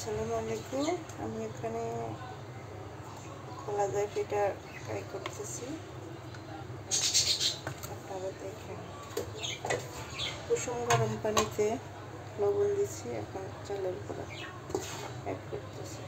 আসসালামু আলাইকুম। আমি এখানে খোলা যায় পিঠা ট্রাই করতেছি। আপনারা দেখেন, কুসুম গরম পানিতে লবণ দিচ্ছি, এখন চালের গুঁড়া অ্যাড করতেছি।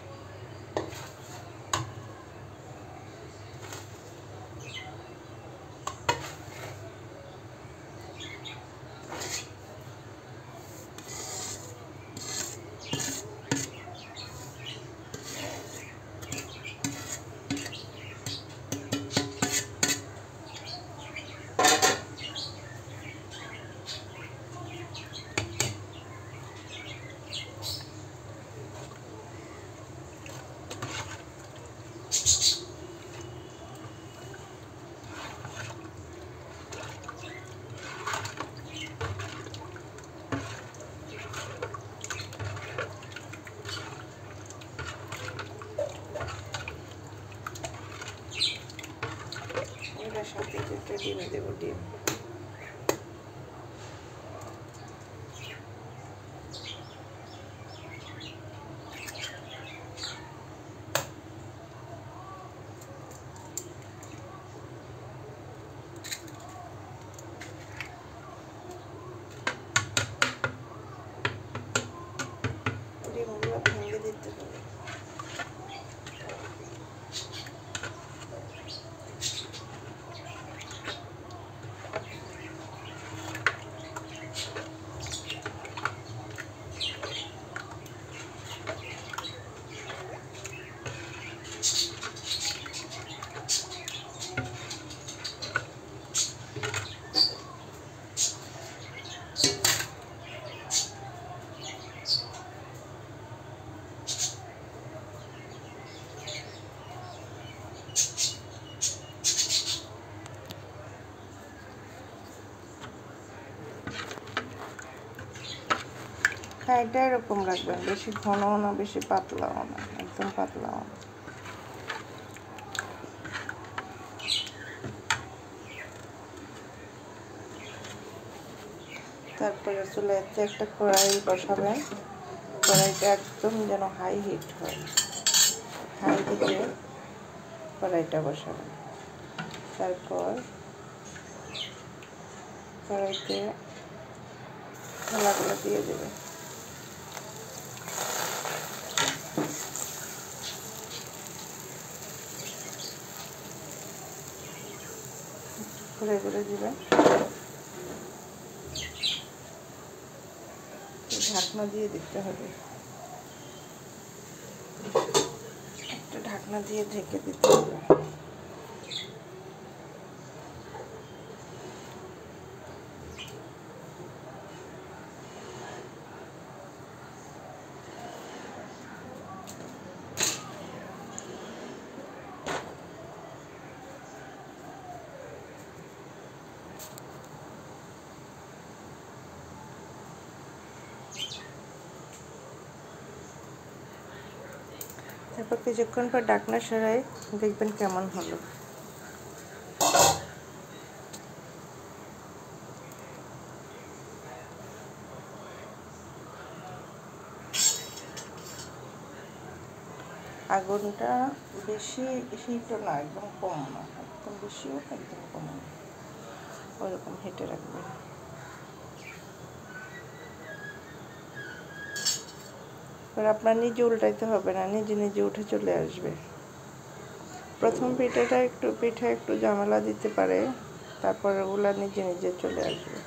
এটার সাথে একটা ডিম দেবো। ডিম ডিমগুলো ভেঙে দিতে হবে। এটা এরকম রাখবেন, বেশি ঘনও না বেশি পাতলাও না, একদম পাতলাও না। তারপরে চুলাতে একটা কড়াই বসাবেন। কড়াইটা একদম যেন হাই হিট হয়, হাই হিটে কড়াইটা বসাবেন। তারপর কড়াইতে ছোলাগুলো দিয়ে দেবেন। ঘুরে ঘুরে দিবেন। ঢাকনা দিয়ে দিতে হবে, একটা ঢাকনা দিয়ে ঢেকে দিতে হবে। তারপর কিছুক্ষণ পর ঢাকনা সরাই দেখবেন কেমন হলো। আগুনটা বেশি হিটও না, একদম কম না, একদম বেশিও একদম কম না, ওরকম হিটে রাখবেন। এবার আপনার নিজে উল্টাইতে হবে না, নিজে নিজে উঠে চলে আসবে। প্রথম পিঠা একটু ঝামেলা দিতে পারে, তারপর ওগুলা নিজে নিজে চলে আসবে।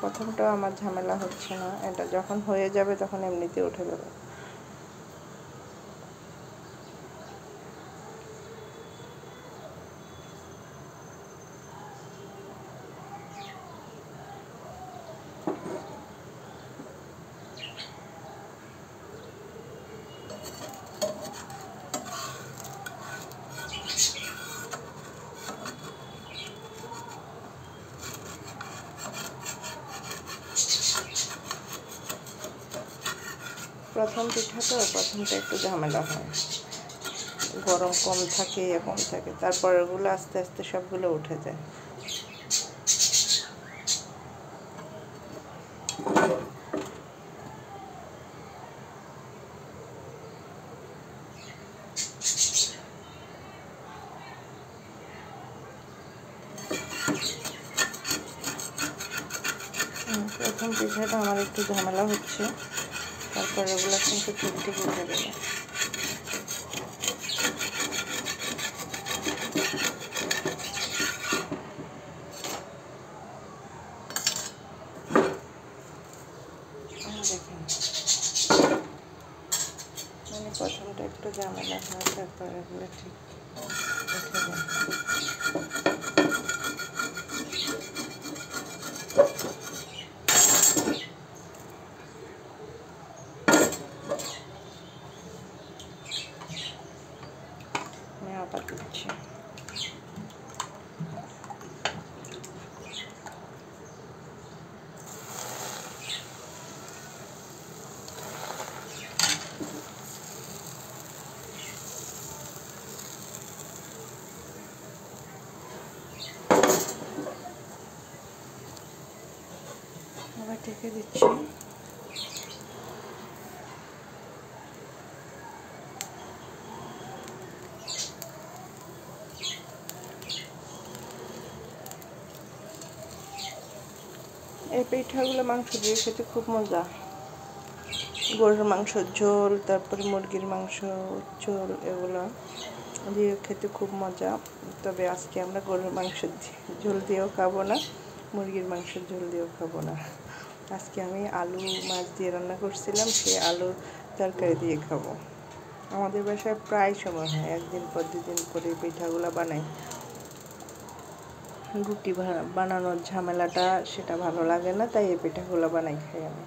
প্রথমটাও আমার ঝামেলা হচ্ছে না, এটা যখন হয়ে যাবে তখন এমনিতে উঠে যাবে। প্রথম পিঠা তো, প্রথমটা একটু ঝামেলা হয়, গরম কম থাকে কম থাকে, তারপর ওগুলো আস্তে আস্তে সবগুলো উঠে যায়। প্রথম পিঠাটা আমার একটু ঝামেলা হচ্ছে, তারপরে ওগুলো কিন্তু ঠিকঠাক উঠে দেবে। দেখেন, মানে প্রথমটা একটু ঝামেলা হয়, তারপরে এগুলো ঠিক উঠে যায়। আমি আবার দিচ্ছি। আবার ঢেকে দিচ্ছি। এই পিঠাগুলো মাংস দিয়ে খেতে খুব মজা। গরুর মাংসর ঝোল, তারপরে মুরগির মাংস ঝোল, এগুলো দিয়ে খেতে খুব মজা। তবে আজকে আমরা গরুর মাংসের ঝোল দিয়েও খাবো না, মুরগির মাংসের ঝোল দিয়েও খাবো না। আজকে আমি আলু মাছ দিয়ে রান্না করছিলাম, সেই আলু তরকারি দিয়ে খাবো। আমাদের বাসায় প্রায় সময় হয়, একদিন পর দুদিন করে পিঠাগুলো বানাই। রুটি বানানোর ঝামেলাটা সেটা ভালো লাগে না, তাই এই পিঠাগুলো বানাই খাই আমি।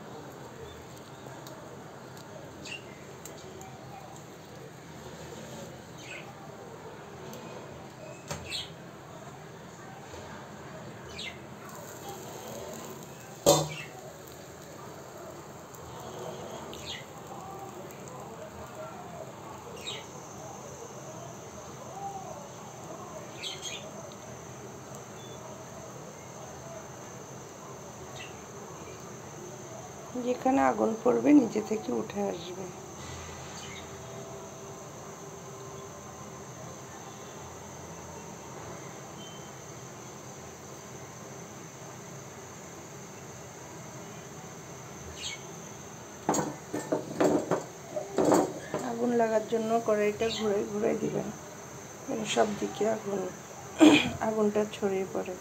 যেখানে আগুন পড়বে নিচে থেকে উঠে আসবে। আগুন লাগার জন্য কড়াইটা ঘুরে ঘুরে দিবেন, সব দিকে আগুনটা ছড়িয়ে পড়ে।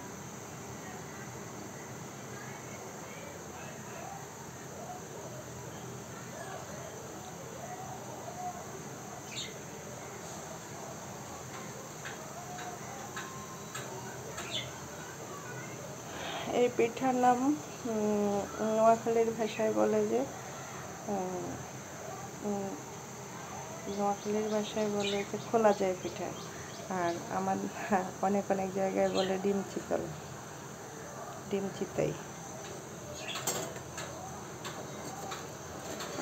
এই পিঠার নাম নোয়াখালীর ভাষায় বলে যে নোয়াখালীর ভাষায় বলে যে খোলা যায় পিঠা, আর আমার অনেক অনেক জায়গায় বলে ডিম চিতাই।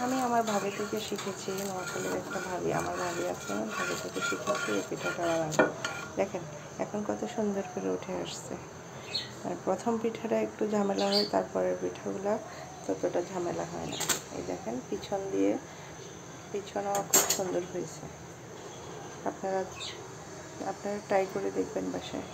আমি আমার ভাবি থেকে শিখেছি, নোয়াখালীর একটা ভাবি, আমার ভাবি আছে, ভাবি থেকে শিখেছি এই পিঠাটা বানানো। দেখেন এখন কত সুন্দর করে উঠে আসছে। আর প্রথম পিঠাটা একটু ঝামেলা হয়, তারপরের পিঠাগুলো ততটা ঝামেলা হয় না। এই দেখেন পিছনও খুব সুন্দর হয়েছে। আপনারা ট্রাই করে দেখবেন বাসায়।